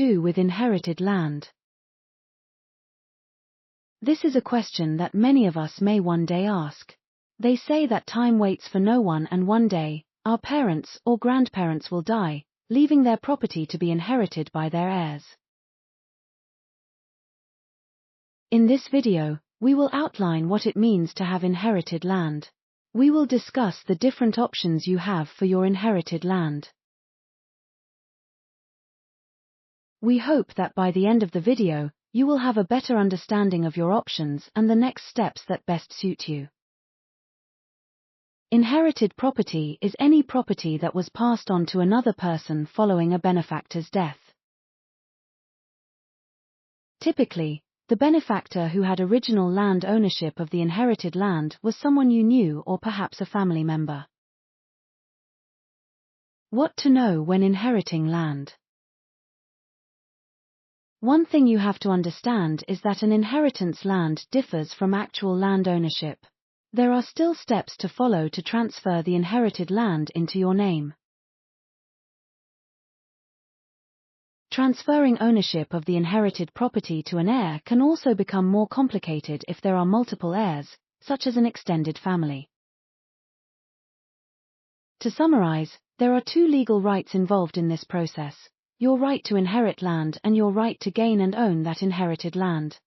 do with inherited land? This is a question that many of us may one day ask. They say that time waits for no one, and one day, our parents or grandparents will die, leaving their property to be inherited by their heirs. In this video, we will outline what it means to have inherited land. We will discuss the different options you have for your inherited land. We hope that by the end of the video, you will have a better understanding of your options and the next steps that best suit you. Inherited property is any property that was passed on to another person following a benefactor's death. Typically, the benefactor who had original land ownership of the inherited land was someone you knew or perhaps a family member. What to know when inheriting land? One thing you have to understand is that an inheritance land differs from actual land ownership. There are still steps to follow to transfer the inherited land into your name. Transferring ownership of the inherited property to an heir can also become more complicated if there are multiple heirs, such as an extended family. To summarize, there are two legal rights involved in this process: your right to inherit land and your right to gain and own that inherited land.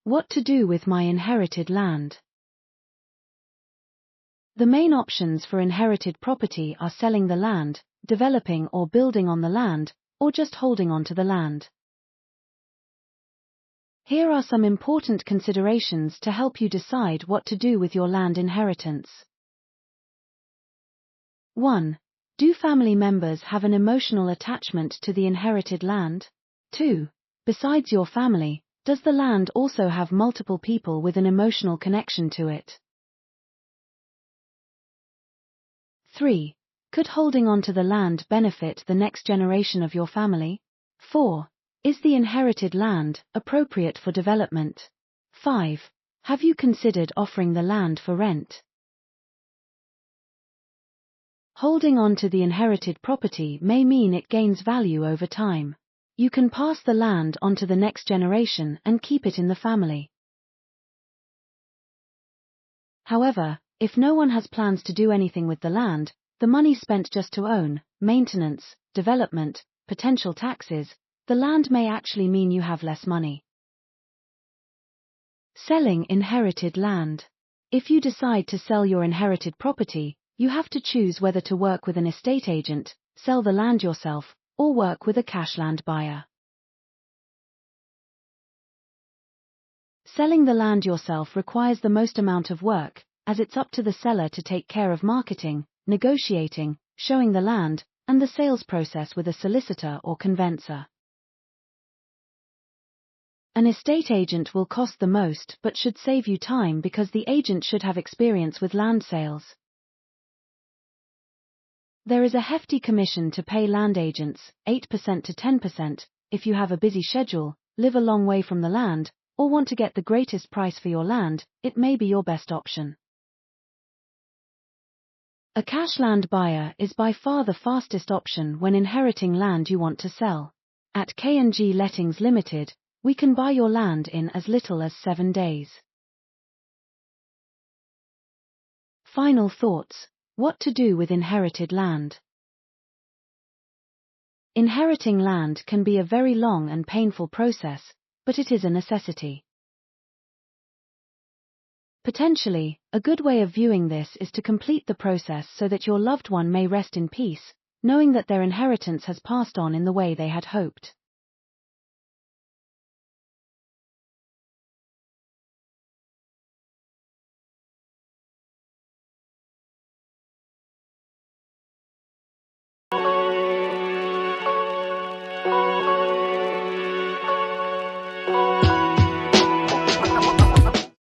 What to do with my inherited land? The main options for inherited property are selling the land, developing or building on the land, or just holding on to the land. Here are some important considerations to help you decide what to do with your land inheritance. 1. Do family members have an emotional attachment to the inherited land? 2. Besides your family, does the land also have multiple people with an emotional connection to it? 3. Could holding on to the land benefit the next generation of your family? 4. Is the inherited land appropriate for development? 5. Have you considered offering the land for rent? Holding on to the inherited property may mean it gains value over time. You can pass the land on to the next generation and keep it in the family. However, if no one has plans to do anything with the land, the money spent just to own, maintenance, development, potential taxes, the land may actually mean you have less money. Selling inherited land. If you decide to sell your inherited property, you have to choose whether to work with an estate agent, sell the land yourself, or work with a cash land buyer. Selling the land yourself requires the most amount of work, as it's up to the seller to take care of marketing, negotiating, showing the land, and the sales process with a solicitor or conveyancer. An estate agent will cost the most but should save you time because the agent should have experience with land sales. There is a hefty commission to pay land agents, 8% to 10%, if you have a busy schedule, live a long way from the land, or want to get the greatest price for your land. It may be your best option. A cash land buyer is by far the fastest option when inheriting land you want to sell. At K&G Lettings Limited, we can buy your land in as little as 7 days. Final thoughts. What to do with inherited land? Inheriting land can be a very long and painful process, but it is a necessity. Potentially, a good way of viewing this is to complete the process so that your loved one may rest in peace, knowing that their inheritance has passed on in the way they had hoped.